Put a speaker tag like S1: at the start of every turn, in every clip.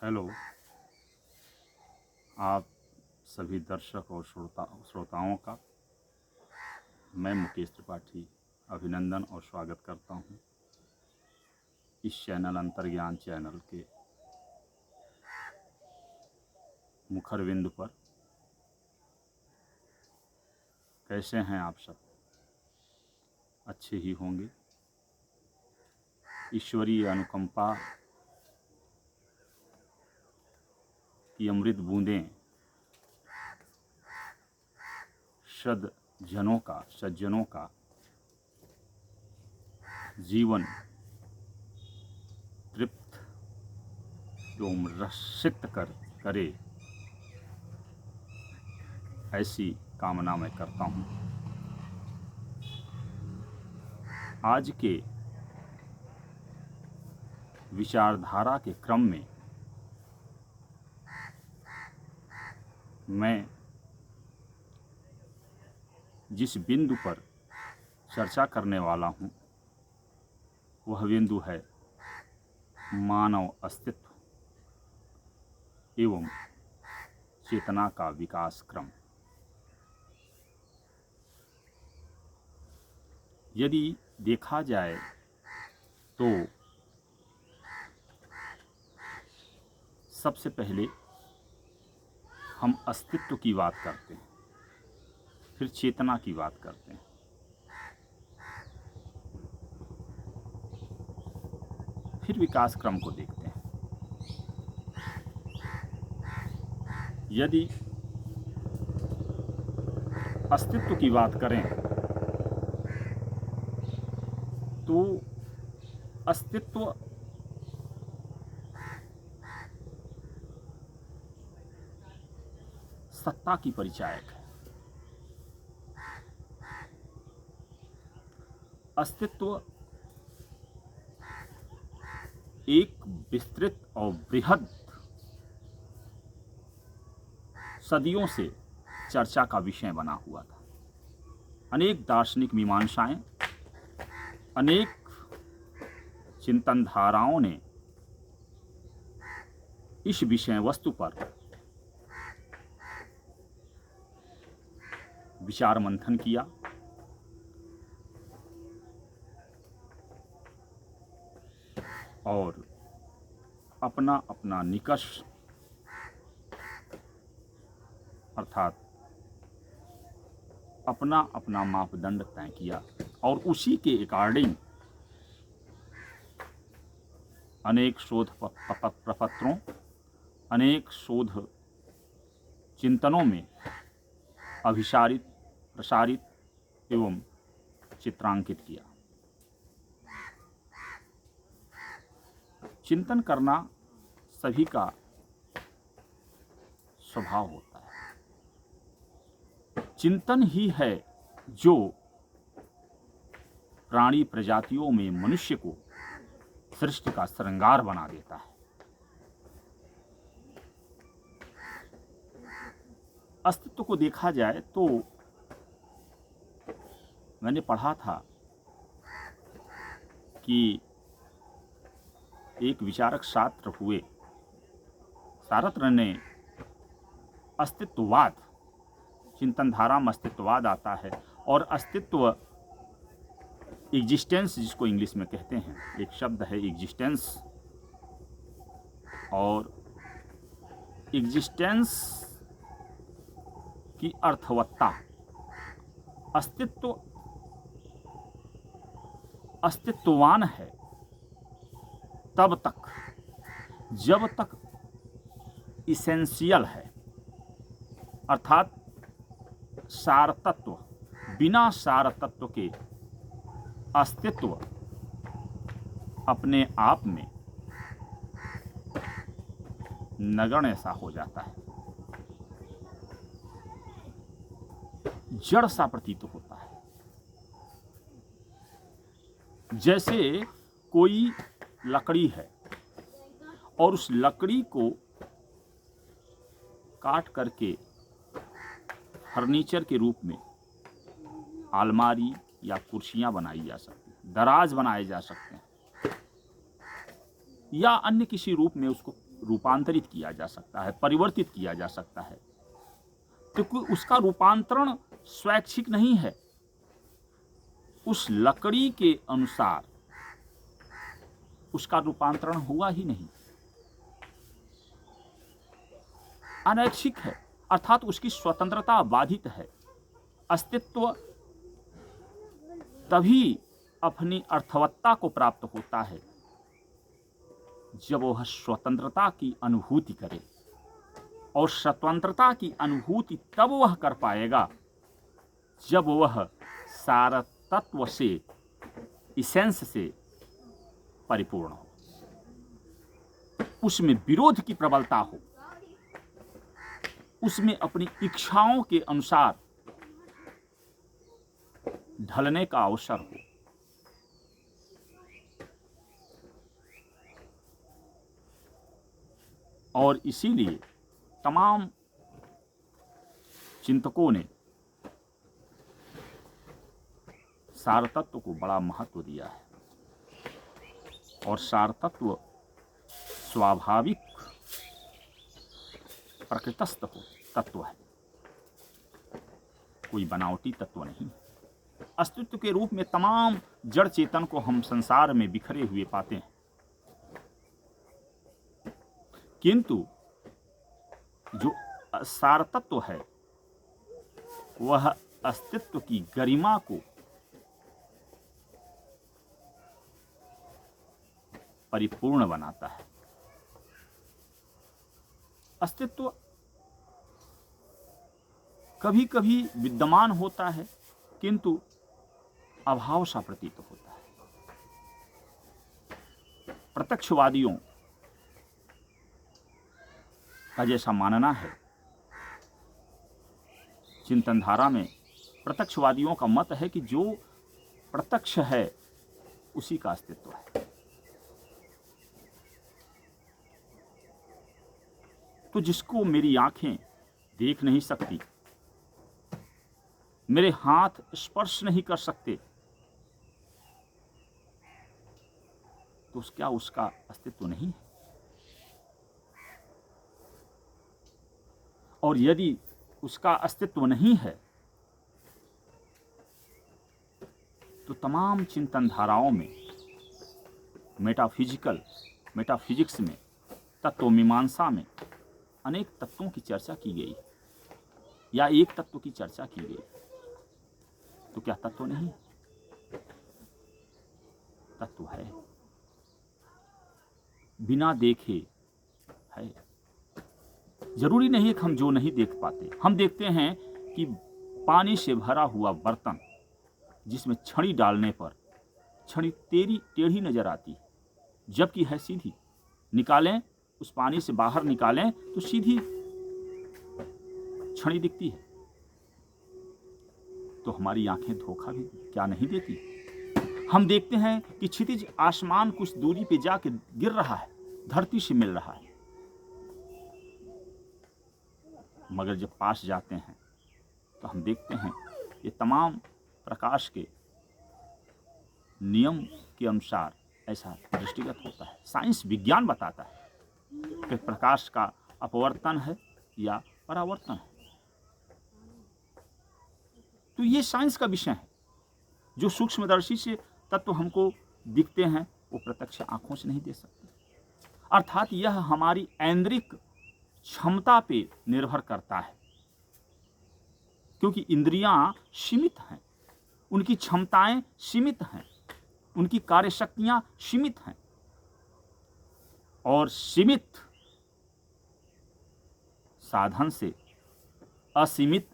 S1: Hello. आप सभी दर्शक और श्रोताओं का मैं मुकेश त्रिपाठी अभिनंदन और स्वागत करता हूं इस चैनल अंतर्ज्ञान चैनल के मुखर बिंदु पर। कैसे हैं आप सब? अच्छे ही होंगे। ईश्वरीय अनुकंपा की अमृत बूंदें सज्जनों का जीवन तृप्त एवं रसित करे, ऐसी कामना मैं करता हूँ। आज के विचारधारा के क्रम में मैं जिस बिंदु पर चर्चा करने वाला हूँ वह बिंदु है मानव अस्तित्व एवं चेतना का विकास क्रम। यदि देखा जाए तो सबसे पहले हम अस्तित्व की बात करते हैं, फिर चेतना की बात करते हैं। फिर विकास क्रम को देखते हैं। यदि अस्तित्व की बात करें तो अस्तित्व सत्ता की परिचायक है। अस्तित्व एक विस्तृत और बृहद सदियों से चर्चा का विषय बना हुआ था। अनेक दार्शनिक मीमांसाएं, अनेक चिंतन धाराओं ने इस विषय वस्तु पर विचार मंथन किया और अपना अपना निष्कर्ष अर्थात अपना अपना मापदंड तय किया और उसी के अकॉर्डिंग अनेक शोध प्रपत्रों, अनेक शोध चिंतनों में अभिसारित, प्रसारित एवं चित्रांकित किया। चिंतन करना सभी का स्वभाव होता है। चिंतन ही है जो प्राणी प्रजातियों में मनुष्य को सृष्टि का श्रृंगार बना देता है। अस्तित्व को देखा जाए तो मैंने पढ़ा था कि एक विचारक सारत्र ने अस्तित्ववाद, चिंतन धारा में अस्तित्ववाद आता है और अस्तित्व एग्जिस्टेंस जिसको इंग्लिश में कहते हैं, एक शब्द है एग्जिस्टेंस, और एग्जिस्टेंस की अर्थवत्ता, अस्तित्ववान है तब तक जब तक इसेंशियल है, अर्थात सार तत्व। बिना सार तत्व के अस्तित्व अपने आप में नगण्य सा हो जाता है, जड़ सा प्रतीत होता है। जैसे कोई लकड़ी है और उस लकड़ी को काट करके फर्नीचर के रूप में अलमारी या कुर्सियां बनाई जा सकती हैं, दराज बनाए जा सकते हैं, या अन्य किसी रूप में उसको रूपांतरित किया जा सकता है, परिवर्तित किया जा सकता है, क्योंकि उसका रूपांतरण स्वैच्छिक नहीं है। उस लकड़ी के अनुसार उसका रूपांतरण हुआ ही नहीं, अनैच्छिक है, अर्थात उसकी स्वतंत्रता बाधित है। अस्तित्व तभी अपनी अर्थवत्ता को प्राप्त होता है जब वह स्वतंत्रता की अनुभूति करे, और स्वतंत्रता की अनुभूति तब वह कर पाएगा जब वह सारतत्व से, इसेंस से परिपूर्ण हो, उसमें विरोध की प्रबलता हो, उसमें अपनी इच्छाओं के अनुसार ढलने का अवसर हो। और इसीलिए तमाम चिंतकों ने सारतत्व को बड़ा महत्व दिया है, और सारतत्व स्वाभाविक प्रकृतस्थ हो तत्व है, कोई बनावटी तत्व नहीं। अस्तित्व के रूप में तमाम जड़ चेतन को हम संसार में बिखरे हुए पाते हैं, किंतु जो सारतत्व है वह अस्तित्व की गरिमा को परिपूर्ण बनाता है। अस्तित्व कभी कभी विद्यमान होता है किंतु अभाव सा प्रतीत होता है। प्रत्यक्षवादियों का जैसा मानना है, चिंतन धारा में प्रत्यक्षवादियों का मत है कि जो प्रत्यक्ष है उसी का अस्तित्व है। तो जिसको मेरी आंखें देख नहीं सकती, मेरे हाथ स्पर्श नहीं कर सकते, तो क्या उसका अस्तित्व नहीं है? और यदि उसका अस्तित्व नहीं है तो तमाम चिंतन धाराओं में, मेटाफिजिक्स में, तत्वमीमांसा में अनेक तत्वों की चर्चा की गई या एक तत्व की चर्चा की गई, तो क्या तत्व नहीं? तत्व है, बिना देखे है। जरूरी नहीं है कि हम जो नहीं देख पाते। हम देखते हैं कि पानी से भरा हुआ बर्तन जिसमें छड़ी डालने पर छड़ी टेढ़ी नजर आती है, जबकि है सीधी। निकालें, उस पानी से बाहर निकालें तो सीधी छड़ी दिखती है। तो हमारी आंखें धोखा भी क्या नहीं देती? हम देखते हैं कि क्षितिज आसमान कुछ दूरी पे जाके गिर रहा है, धरती से मिल रहा है, मगर जब पास जाते हैं तो हम देखते हैं ये तमाम प्रकाश के नियम के अनुसार ऐसा दृष्टिगत होता है। साइंस, विज्ञान बताता है कि प्रकाश का अपवर्तन है या परावर्तन है। तो ये साइंस का विषय है। जो सूक्ष्मदर्शी से तत्व हमको दिखते हैं वो प्रत्यक्ष आंखों से नहीं देख सकते। अर्थात यह हमारी ऐन्द्रिक क्षमता पे निर्भर करता है, क्योंकि इंद्रियां सीमित हैं, उनकी क्षमताएं सीमित हैं, उनकी कार्यशक्तियां सीमित हैं, और सीमित साधन से असीमित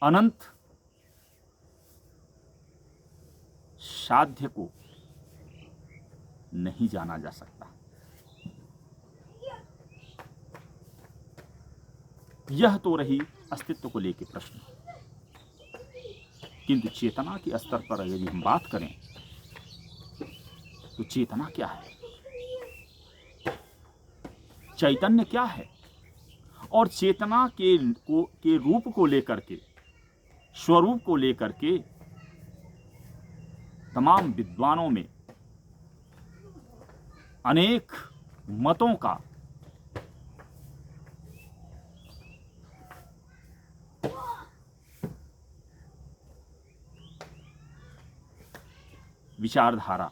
S1: अनंत साध्य को नहीं जाना जा सकता। यह तो रही अस्तित्व को लेकर प्रश्न, किंतु चेतना के स्तर पर यदि हम बात करें तो चेतना क्या है, चैतन्य क्या है, और चेतना के रूप को लेकर के, स्वरूप को लेकर के तमाम विद्वानों में अनेक मतों का विचारधारा,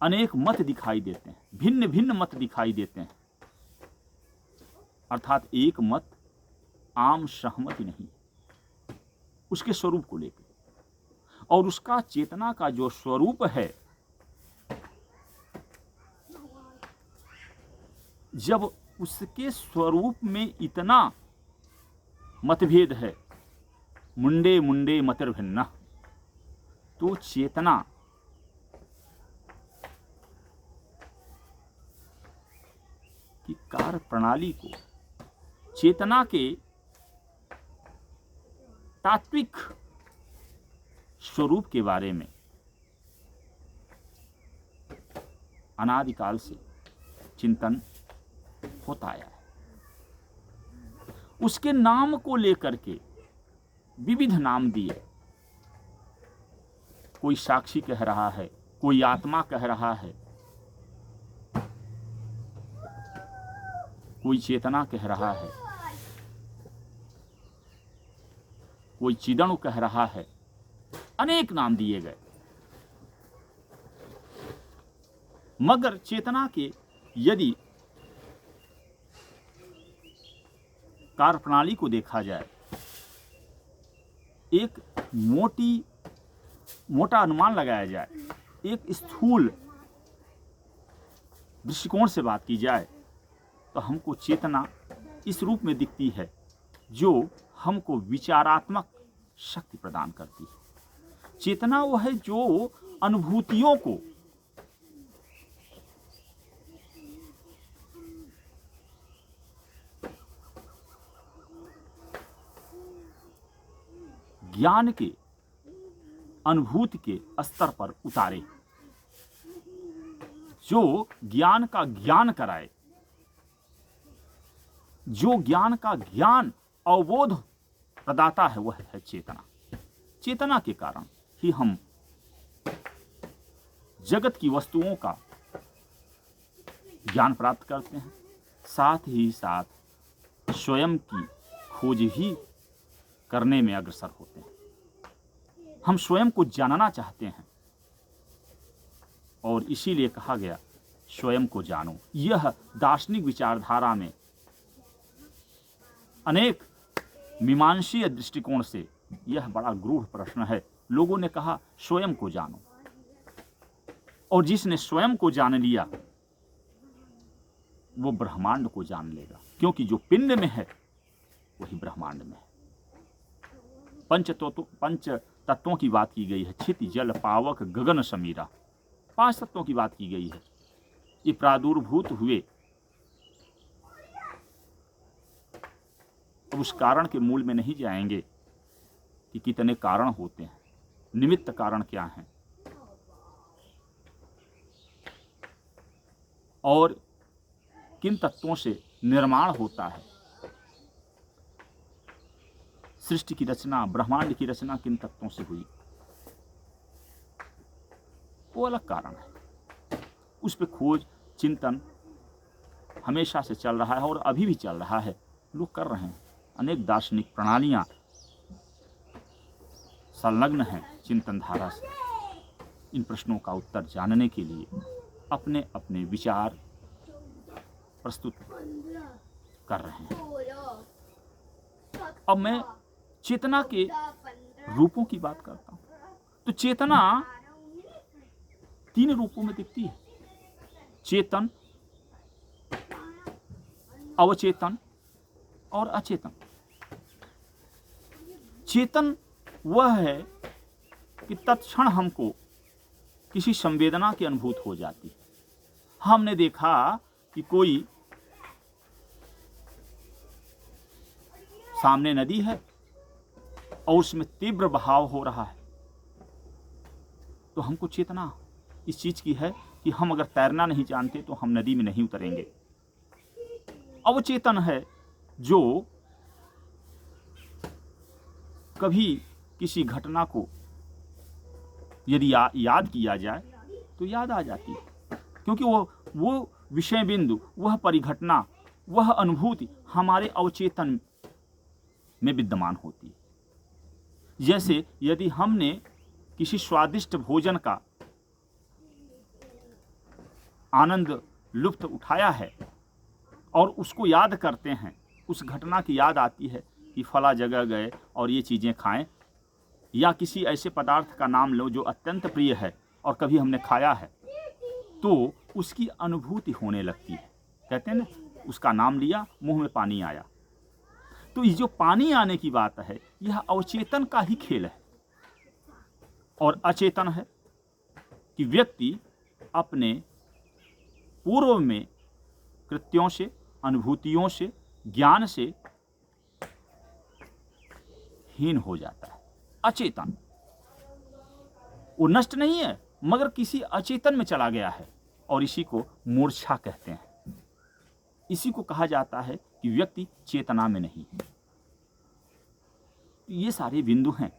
S1: अनेक मत दिखाई देते हैं, भिन्न भिन्न मत दिखाई देते हैं, अर्थात एक मत आम सहमति नहीं उसके स्वरूप को लेकर, और उसका चेतना का जो स्वरूप है, जब उसके स्वरूप में इतना मतभेद है, मुंडे मुंडे मतिर्भिन्न, तो चेतना की कार्य प्रणाली को, चेतना के तात्विक स्वरूप के बारे में अनादिकाल से चिंतन होता आया है। उसके नाम को लेकर के विविध नाम दिए, कोई साक्षी कह रहा है, कोई आत्मा कह रहा है, कोई चेतना कह रहा है, कोई चिदणु कह रहा है, अनेक नाम दिए गए। मगर चेतना के यदि कार्य प्रणाली को देखा जाए, एक मोटा अनुमान लगाया जाए, एक स्थूल दृष्टिकोण से बात की जाए, तो हमको चेतना इस रूप में दिखती है जो हमको विचारात्मक शक्ति प्रदान करती है। चेतना वह है जो अनुभूतियों को ज्ञान के, अनुभूति के स्तर पर उतारे, जो ज्ञान का ज्ञान कराए, जो ज्ञान का ज्ञान अवबोध प्रदाता है, वह है चेतना। चेतना के कारण ही हम जगत की वस्तुओं का ज्ञान प्राप्त करते हैं, साथ ही साथ स्वयं की खोज ही करने में अग्रसर होते हैं। हम स्वयं को जानना चाहते हैं और इसीलिए कहा गया स्वयं को जानो। यह दार्शनिक विचारधारा में अनेक मीमांसीय दृष्टिकोण से यह बड़ा गूढ़ प्रश्न है। लोगों ने कहा स्वयं को जानो, और जिसने स्वयं को जान लिया वो ब्रह्मांड को जान लेगा, क्योंकि जो पिंड में है वही ब्रह्मांड में है। पंच तत्वों की बात की गई है, क्षिति जल पावक गगन समीरा, 5 तत्वों की बात की गई है। ये प्रादुर्भूत हुए, अब उस कारण के मूल में नहीं जाएंगे कि कितने कारण होते हैं, निमित्त कारण क्या हैं, और किन तत्वों से निर्माण होता है। सृष्टि की रचना, ब्रह्मांड की रचना किन तत्वों से हुई, वो अलग कारण है। उस पर खोज चिंतन हमेशा से चल रहा है और अभी भी चल रहा है, लोग कर रहे हैं। अनेक दार्शनिक प्रणालियां संलग्न हैं चिंतन धारा से। इन प्रश्नों का उत्तर जानने के लिए अपने अपने विचार प्रस्तुत कर रहे हैं। अब मैं चेतना के रूपों की बात करता हूं, तो चेतना 3 रूपों में दिखती है, चेतन, अवचेतन और अचेतन। चेतन वह है कि तत्क्षण हमको किसी संवेदना की अनुभूति हो जाती है। हमने देखा कि कोई सामने नदी है और उसमें तीव्र बहाव हो रहा है, तो हमको चेतना इस चीज की है कि हम अगर तैरना नहीं जानते तो हम नदी में नहीं उतरेंगे। अवचेतन है जो कभी किसी घटना को यदि याद किया जाए तो याद आ जाती है, क्योंकि वो विषय बिंदु, वह परिघटना, वह अनुभूति हमारे अवचेतन में विद्यमान होती है। जैसे यदि हमने किसी स्वादिष्ट भोजन का आनंद लुत्फ़ उठाया है और उसको याद करते हैं, उस घटना की याद आती है कि फला जगह गए और ये चीज़ें खाएं, या किसी ऐसे पदार्थ का नाम लो जो अत्यंत प्रिय है और कभी हमने खाया है, तो उसकी अनुभूति होने लगती है। कहते हैं ना, उसका नाम लिया मुंह में पानी आया। तो ये जो पानी आने की बात है, यह अवचेतन का ही खेल है और अचेतन है कि व्यक्ति अपने पूर्व में कृत्यों से, अनुभूतियों से, ज्ञान से हीन हो जाता है। अचेतन, वो नष्ट नहीं है मगर किसी अचेतन में चला गया है और इसी को मूर्छा कहते हैं। इसी को कहा जाता है कि व्यक्ति चेतना में नहीं है। ये सारे बिंदु हैं,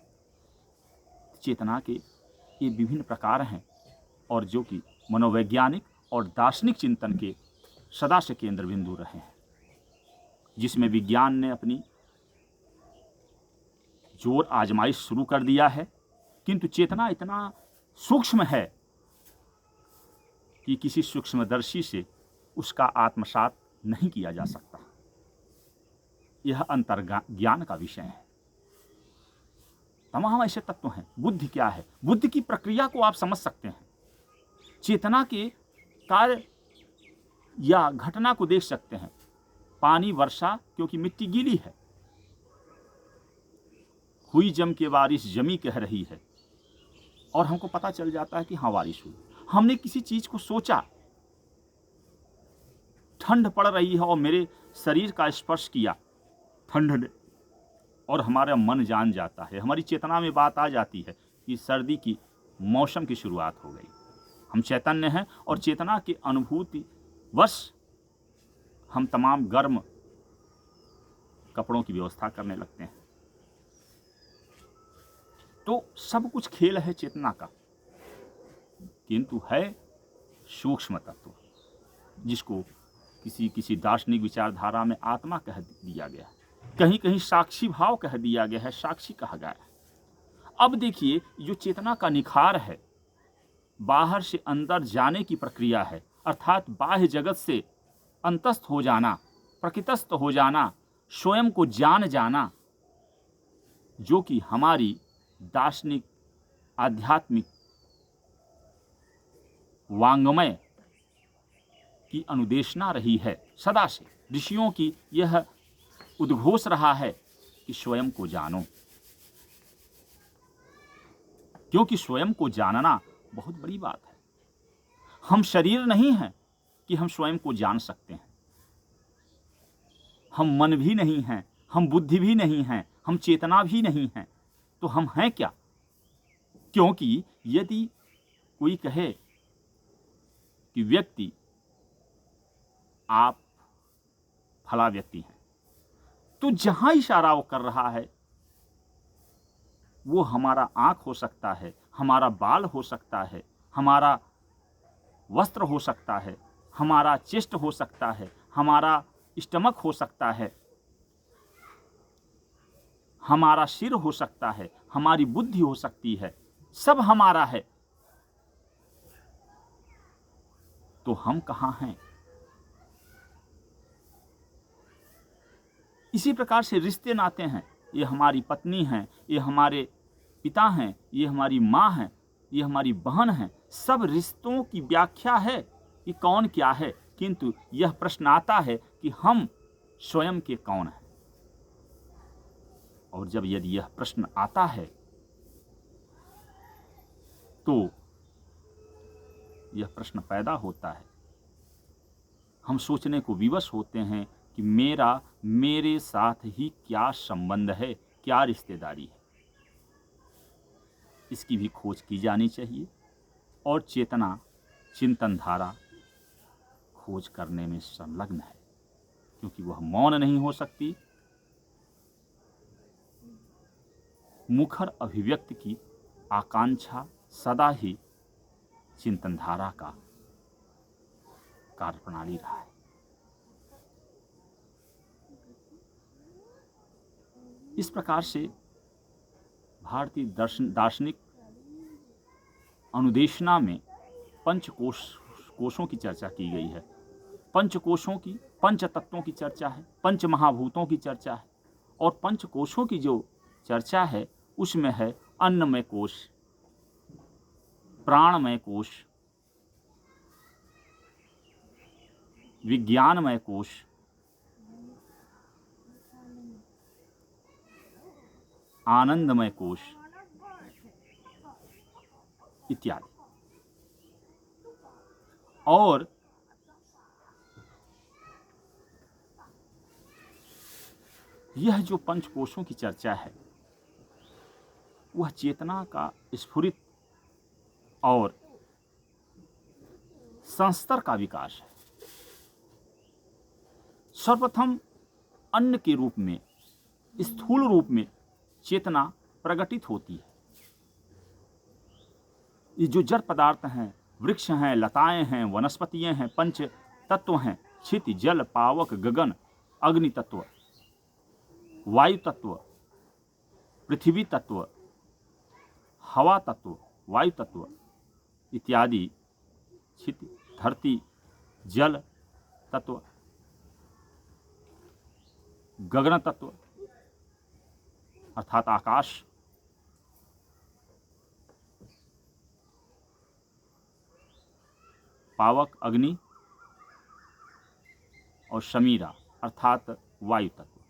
S1: चेतना के ये विभिन्न प्रकार हैं और जो कि मनोवैज्ञानिक और दार्शनिक चिंतन के सदा से केंद्र बिंदु रहे हैं, जिसमें विज्ञान ने अपनी जोर आजमाइश शुरू कर दिया है, किंतु चेतना इतना सूक्ष्म है कि किसी सूक्ष्मदर्शी से उसका आत्मसात नहीं किया जा सकता। यह अंतर्ज्ञान का विषय है। तमाम ऐसे तत्व हैं। बुद्धि क्या है? बुद्धि की प्रक्रिया को आप समझ सकते हैं, चेतना के कार्य या घटना को देख सकते हैं। पानी, वर्षा, क्योंकि मिट्टी गीली है, हुई जम के बारिश जमी कह रही है और हमको पता चल जाता है कि हाँ बारिश हुई। हमने किसी चीज को सोचा, ठंड पड़ रही है और मेरे शरीर का स्पर्श किया ठंड ने, और हमारा मन जान जाता है, हमारी चेतना में बात आ जाती है कि सर्दी की मौसम की शुरुआत हो गई। हम चैतन्य हैं और चेतना की अनुभूति वश हम तमाम गर्म कपड़ों की व्यवस्था करने लगते हैं। तो सब कुछ खेल है चेतना का, किंतु है सूक्ष्म तत्व, जिसको किसी दार्शनिक विचारधारा में आत्मा कह दिया गया है, कहीं कहीं साक्षी भाव कह दिया गया है, साक्षी कहा गया है। अब देखिए, जो चेतना का निखार है, बाहर से अंदर जाने की प्रक्रिया है, अर्थात बाह्य जगत से अंतस्थ हो जाना, प्रकृतस्थ हो जाना, स्वयं को जान जाना, जो कि हमारी दार्शनिक, आध्यात्मिक, वांग्मय की अनुदेशना रही है। सदा से ऋषियों की यह उद्घोष रहा है कि स्वयं को जानो, क्योंकि स्वयं को जानना बहुत बड़ी बात है। हम शरीर नहीं हैं कि हम स्वयं को जान सकते हैं। हम मन भी नहीं हैं, हम बुद्धि भी नहीं हैं, हम चेतना भी नहीं हैं, तो हम हैं क्या? क्योंकि यदि कोई कहे कि व्यक्ति, आप फला व्यक्ति हैं, तो जहां इशारा वो कर रहा है वो हमारा आंख हो सकता है, हमारा बाल हो सकता है, हमारा वस्त्र हो सकता है, हमारा चेस्ट हो सकता है, हमारा स्टमक हो सकता है, हमारा सिर हो सकता है, हमारी बुद्धि हो सकती है, सब हमारा है। तो हम कहाँ हैं? इसी प्रकार से रिश्ते नाते हैं। ये हमारी पत्नी हैं, ये हमारे पिता हैं, ये हमारी माँ हैं, ये हमारी बहन हैं। सब रिश्तों की व्याख्या है कि कौन क्या है, किंतु यह प्रश्न आता है कि हम स्वयं के कौन हैं। और जब यदि यह प्रश्न आता है तो यह प्रश्न पैदा होता है, हम सोचने को विवश होते हैं कि मेरे साथ ही क्या संबंध है, क्या रिश्तेदारी है। इसकी भी खोज की जानी चाहिए और चेतना चिंतन धारा खोज करने में संलग्न है, क्योंकि वह मौन नहीं हो सकती। मुखर अभिव्यक्ति की आकांक्षा सदा ही चिंतन धारा का कार्यप्रणाली रहा है। इस प्रकार से भारतीय दार्शनिक अनुदेशना में पंचकोश कोशों की चर्चा की गई है, पंच कोशों की, पंच तत्वों की चर्चा है, पंच महाभूतों की चर्चा है। और पंच कोशों की जो चर्चा है उसमें है अन्नमय कोश, प्राणमय कोश, विज्ञानमय कोश, आनंदमय कोश इत्यादि। और यह जो पंचकोशों की चर्चा है वह चेतना का स्फुरित और संस्तर का विकास है। सर्वप्रथम अन्न के रूप में, स्थूल रूप में चेतना प्रकटित होती है। ये जो जड़ पदार्थ हैं, वृक्ष हैं, लताएं हैं, वनस्पतियां हैं, पंच तत्व हैं, क्षिति, जल, पावक, गगन, अग्नि तत्व, वायु तत्व, पृथ्वी तत्व, हवा तत्व, वायु तत्व इत्यादि, क्षिति, धरती, जल तत्व, गगन तत्व अर्थात आकाश, पावक अग्नि और शमीरा अर्थात वायु तत्व,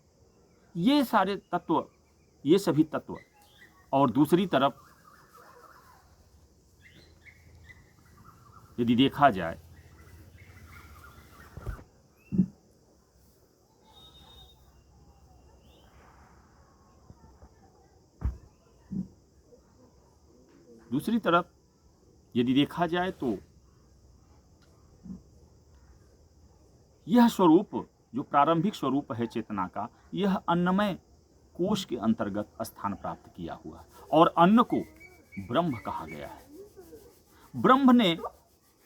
S1: ये सारे तत्व, ये सभी तत्व। और दूसरी तरफ यदि देखा जाए तो यह स्वरूप जो प्रारंभिक स्वरूप है चेतना का, यह अन्नमय कोश के अंतर्गत स्थान प्राप्त किया हुआ है। और अन्न को ब्रह्म कहा गया है। ब्रह्म ने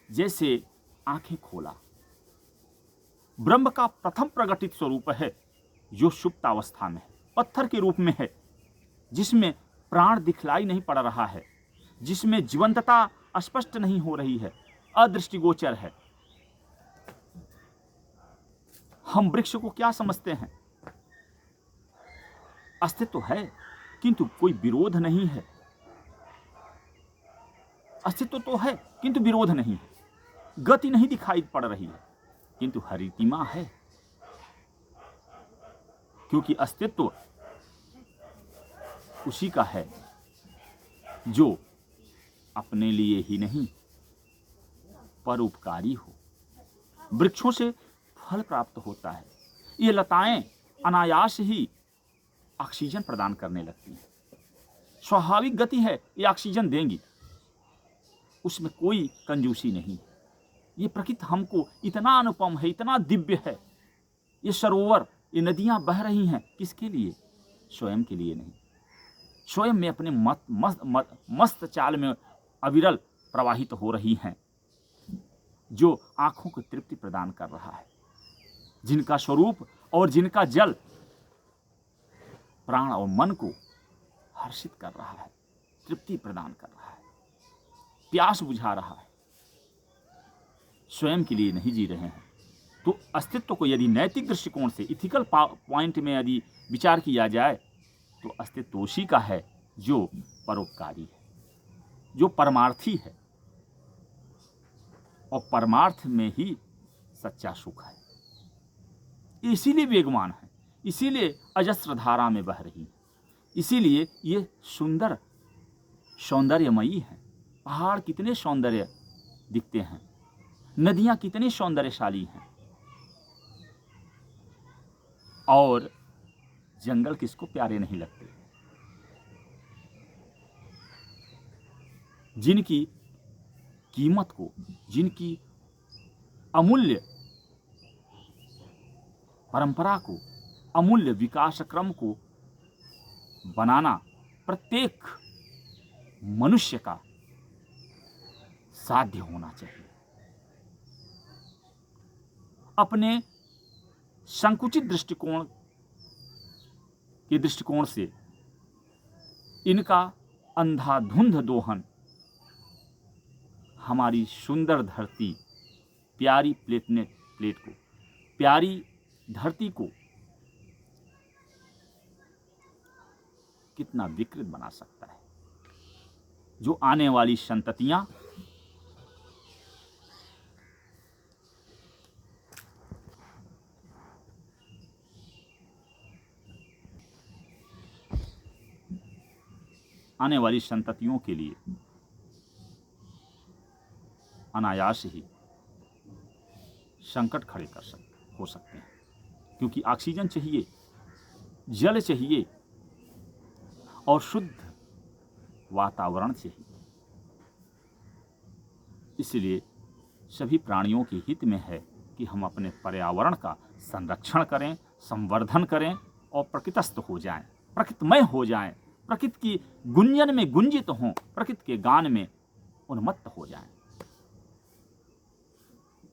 S1: जैसे आंखें खोला, ब्रह्म का प्रथम प्रकटित स्वरूप है जो सुप्त अवस्था में है, पत्थर के रूप में है, जिसमें प्राण दिखलाई नहीं पड़ रहा है, जिसमें जीवंतता स्पष्ट नहीं हो रही है, अदृष्टिगोचर है। हम वृक्ष को क्या समझते हैं? अस्तित्व है किंतु कोई विरोध नहीं है। अस्तित्व तो है किंतु विरोध नहीं है, गति नहीं दिखाई पड़ रही है किंतु हरितिमा है, क्योंकि अस्तित्व उसी का है जो अपने लिए ही नहीं परोपकारी हो। वृक्षों से फल प्राप्त होता है, ये लताएं अनायास ही ऑक्सीजन प्रदान करने लगती हैं, स्वाभाविक गति है, ये ऑक्सीजन देंगी, उसमें कोई कंजूसी नहीं। ये प्रकृति हमको इतना अनुपम है, इतना दिव्य है। ये सरोवर, ये नदियां बह रही हैं, किसके लिए? स्वयं के लिए नहीं, स्वयं में अपने मस्त चाल में अविरल प्रवाहित हो रही हैं, जो आंखों को तृप्ति प्रदान कर रहा है, जिनका स्वरूप और जिनका जल प्राण और मन को हर्षित कर रहा है, तृप्ति प्रदान कर रहा है, प्यास बुझा रहा है। स्वयं के लिए नहीं जी रहे हैं। तो अस्तित्व को यदि नैतिक दृष्टिकोण से, इथिकल पॉइंट में यदि विचार किया जाए तो अस्तित्व उसी का है जो परोपकारी है, जो परमार्थी है, और परमार्थ में ही सच्चा सुख है। इसीलिए वेगवान है, इसीलिए अजस्र धारा में बह रही है, इसीलिए ये सुंदर सौंदर्यमयी है। पहाड़ कितने सौंदर्य दिखते हैं, नदियां कितनी सौंदर्यशाली हैं, और जंगल किसको प्यारे नहीं लगते, जिनकी कीमत को, जिनकी अमूल्य परंपरा को, अमूल्य विकास क्रम को बनाना प्रत्येक मनुष्य का साध्य होना चाहिए। अपने संकुचित दृष्टिकोण के दृष्टिकोण से इनका अंधाधुंध दोहन हमारी सुंदर धरती प्यारी प्लेट को, प्यारी धरती को कितना विकृत बना सकता है, जो आने वाली संततियां आने वाली संततियों के लिए अनायास ही संकट खड़े हो सकते हैं, क्योंकि ऑक्सीजन चाहिए, जल चाहिए और शुद्ध वातावरण चाहिए। इसलिए सभी प्राणियों के हित में है कि हम अपने पर्यावरण का संरक्षण करें, संवर्धन करें और प्रकृतिस्थ हो जाएं, प्रकृतिमय हो जाएं, प्रकृति की गुंजन में गुंजित हों, प्रकृति के गान में उन्मत्त हो जाएं।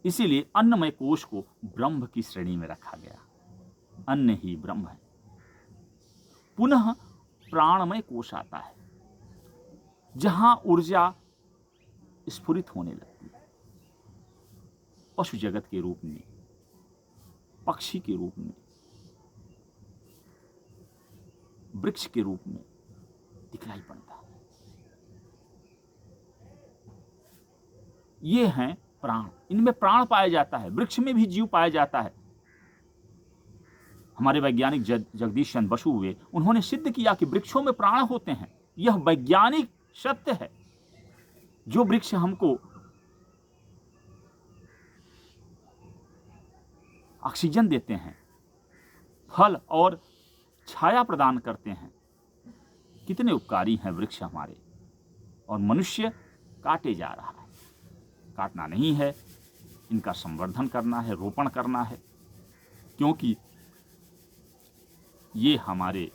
S1: इसीलिए अन्नमय कोश को ब्रह्म की श्रेणी में रखा गया। अन्न ही ब्रह्म है। पुनः प्राणमय कोश आता है, जहां ऊर्जा स्फुरित होने लगती है, पशु जगत के रूप में, पक्षी के रूप में, वृक्ष के रूप में दिखलाई पड़ता है। ये हैं प्राण, इनमें प्राण पाया जाता है। वृक्ष में भी जीव पाया जाता है। हमारे वैज्ञानिक जगदीश चंद्र बसु हुए, उन्होंने सिद्ध किया कि वृक्षों में प्राण होते हैं। यह वैज्ञानिक सत्य है। जो वृक्ष हमको ऑक्सीजन देते हैं, फल और छाया प्रदान करते हैं, कितने उपकारी हैं वृक्ष हमारे, और मनुष्य काटे जा रहा है। काटना नहीं है, इनका संवर्धन करना है, रोपण करना है, क्योंकि ये हमारे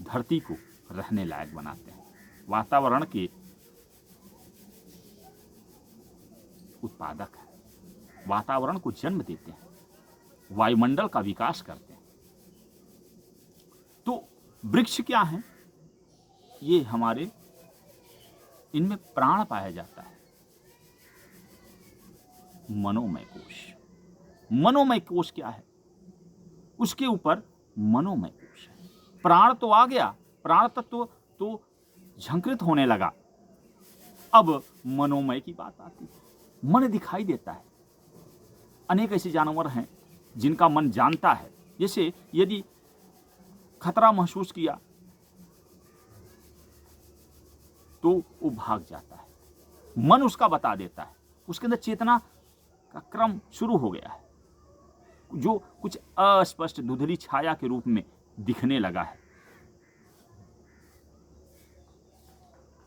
S1: धरती को रहने लायक बनाते हैं, वातावरण के उत्पादक है, वातावरण को जन्म देते हैं, वायुमंडल का विकास करते हैं। तो वृक्ष क्या है? ये हमारे, इनमें प्राण पाया जाता है। मनोमय कोश, मनोमय कोश क्या है? उसके ऊपर मनोमय कोश है। प्राण तो आ गया, प्राण तत्व तो झंकृत होने लगा, अब मनोमय की बात आती है। मन दिखाई देता है। अनेक ऐसे जानवर हैं जिनका मन जानता है। जैसे यदि खतरा महसूस किया तो वो भाग जाता है, मन उसका बता देता है, उसके अंदर चेतना का क्रम शुरू हो गया है, जो कुछ अस्पष्ट धुंधली छाया के रूप में दिखने लगा है।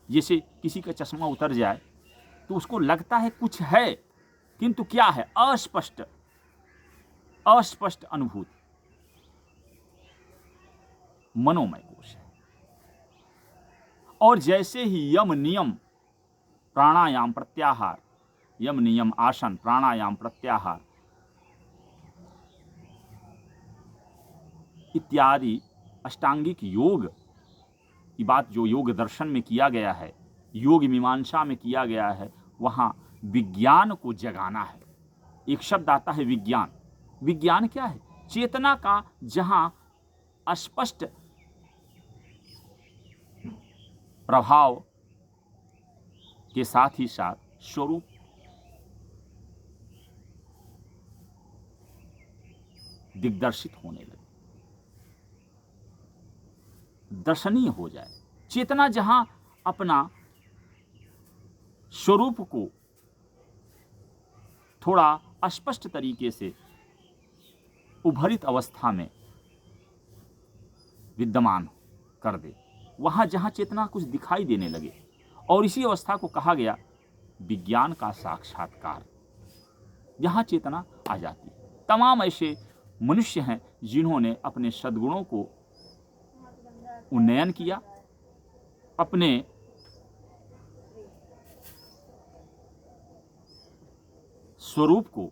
S1: जैसे किसी का चश्मा उतर जाए तो उसको लगता है कुछ है, किंतु क्या है? अस्पष्ट अनुभूति, मनोमय कोश है। और जैसे ही यम नियम प्राणायाम प्रत्याहार, यम नियम आसन प्राणायाम प्रत्याहार इत्यादि अष्टांगिक योग की बात जो योग दर्शन में किया गया है, योग मीमांसा में किया गया है, वहां विज्ञान को जगाना है। एक शब्द आता है विज्ञान। विज्ञान क्या है? चेतना का जहां स्पष्ट प्रभाव के साथ ही साथ स्वरूप दिग्दर्शित होने लगे, दर्शनीय हो जाए। चेतना जहां अपना स्वरूप को थोड़ा अस्पष्ट तरीके से उभरित अवस्था में विद्यमान कर दे, वहां जहां चेतना कुछ दिखाई देने लगे, और इसी अवस्था को कहा गया विज्ञान का साक्षात्कार। यहां चेतना आ जाती है। तमाम ऐसे मनुष्य हैं जिन्होंने अपने सद्गुणों को उन्नयन किया, अपने स्वरूप को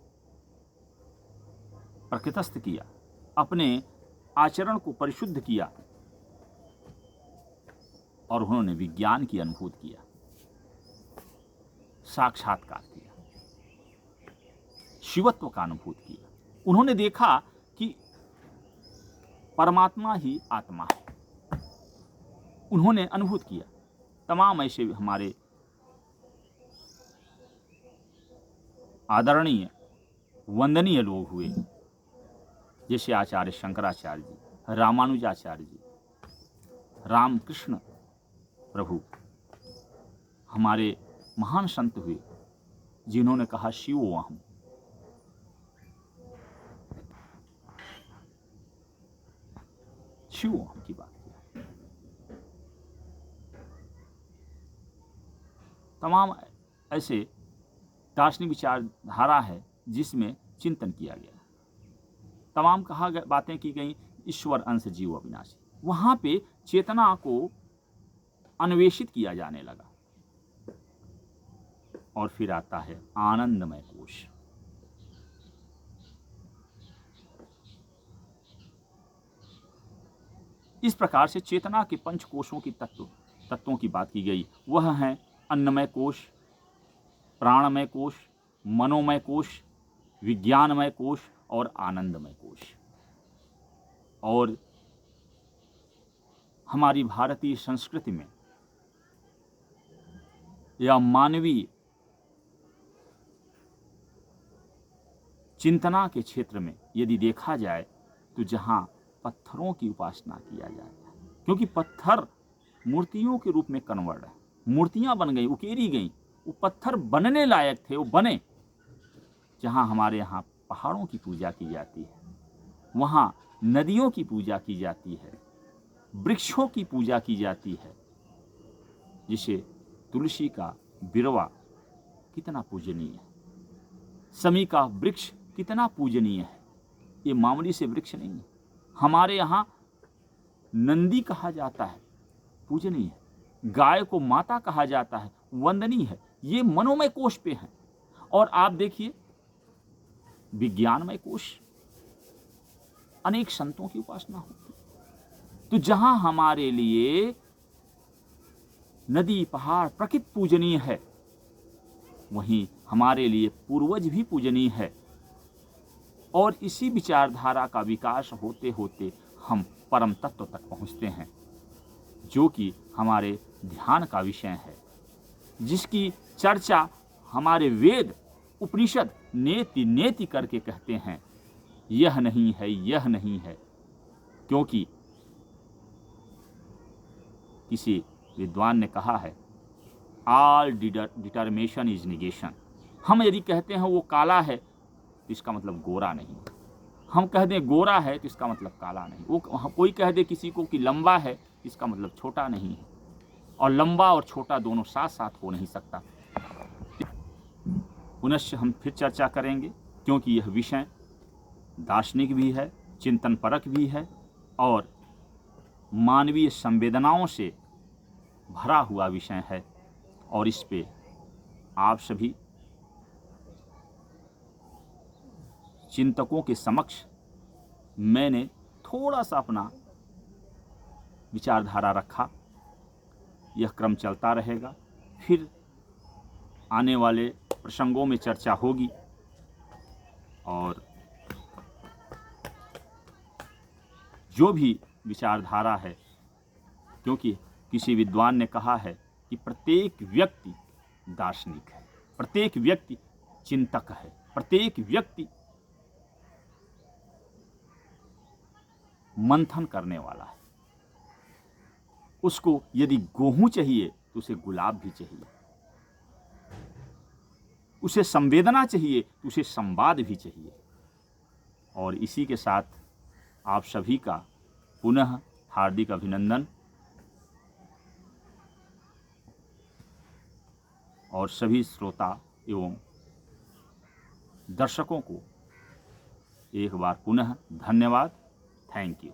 S1: प्रकृतिस्थ किया, अपने आचरण को परिशुद्ध किया, और उन्होंने विज्ञान की अनुभूति किया, साक्षात्कार किया। शिवत्व का अनुभूत किया। उन्होंने देखा कि परमात्मा ही आत्मा है। उन्होंने अनुभूत किया। तमाम ऐसे हमारे आदरणीय वंदनीय लोग हुए, जैसे आचार्य शंकराचार्य जी, रामानुजाचार्य जी, रामकृष्ण प्रभु, हमारे महान संत हुए जिन्होंने कहा शिवो अहम्। शिवो अहम् की बात किया। तमाम ऐसे दार्शनिक विचारधारा है जिसमें चिंतन किया गया। तमाम बातें की गई, ईश्वर अंश जीव अविनाशी। वहां पे चेतना को अन्वेषित किया जाने लगा। और फिर आता है आनंदमय कोश। इस प्रकार से चेतना के पंच कोशों की तत्वों की बात की गई। वह है अन्नमय कोश, प्राणमय कोश, मनोमय कोश, विज्ञानमय कोश और आनंदमय कोश। और हमारी भारतीय संस्कृति में या मानवीय चिंतना के क्षेत्र में यदि देखा जाए तो जहां पत्थरों की उपासना किया जाता है, क्योंकि पत्थर मूर्तियों के रूप में कन्वर्ट है, मूर्तियां बन गई, उकेरी गई, वो पत्थर बनने लायक थे, वो बने। जहां हमारे यहाँ पहाड़ों की पूजा की जाती है, वहां नदियों की पूजा की जाती है, वृक्षों की पूजा की जाती है। जिसे तुलसी का बिरवा कितना पूजनीय है, समी का वृक्ष कितना पूजनीय है। ये मामूली से वृक्ष नहीं है। हमारे यहाँ नंदी कहा जाता है, पूजनीय है। गाय को माता कहा जाता है, वंदनीय है। ये मनोमय कोश पे है। और आप देखिए विज्ञानमय कोश, अनेक संतों की उपासना होती है। तो जहां हमारे लिए नदी, पहाड़, प्रकृति पूजनीय है, वहीं हमारे लिए पूर्वज भी पूजनीय है। और इसी विचारधारा का विकास होते होते हम परम तत्व तक पहुंचते हैं, जो कि हमारे ध्यान का विषय है, जिसकी चर्चा हमारे वेद उपनिषद नेति नेति करके कहते हैं। यह नहीं है, यह नहीं है, क्योंकि किसी विद्वान ने कहा है ऑल डिटर्मिनेशन इज निगेशन। हम यदि कहते हैं वो काला है तो इसका मतलब गोरा नहीं, हम कह दें गोरा है तो इसका मतलब काला नहीं। वो कोई कह दे किसी को कि लंबा है, इसका मतलब छोटा नहीं है। और लंबा और छोटा दोनों साथ साथ हो नहीं सकता। पुनश्च हम फिर चर्चा करेंगे, क्योंकि यह विषय दार्शनिक भी है, चिंतन परक भी है और मानवीय संवेदनाओं से भरा हुआ विषय है। और इस पे आप सभी चिंतकों के समक्ष मैंने थोड़ा सा अपना विचारधारा रखा। यह क्रम चलता रहेगा, फिर आने वाले प्रसंगों में चर्चा होगी। और जो भी विचारधारा है, क्योंकि किसी विद्वान ने कहा है कि प्रत्येक व्यक्ति दार्शनिक है, प्रत्येक व्यक्ति चिंतक है, प्रत्येक व्यक्ति मंथन करने वाला है। उसको यदि गेहूं चाहिए तो उसे गुलाब भी चाहिए, उसे संवेदना चाहिए तो उसे संवाद भी चाहिए। और इसी के साथ आप सभी का पुनः हार्दिक अभिनंदन और सभी श्रोता एवं दर्शकों को एक बार पुनः धन्यवाद। Thank you.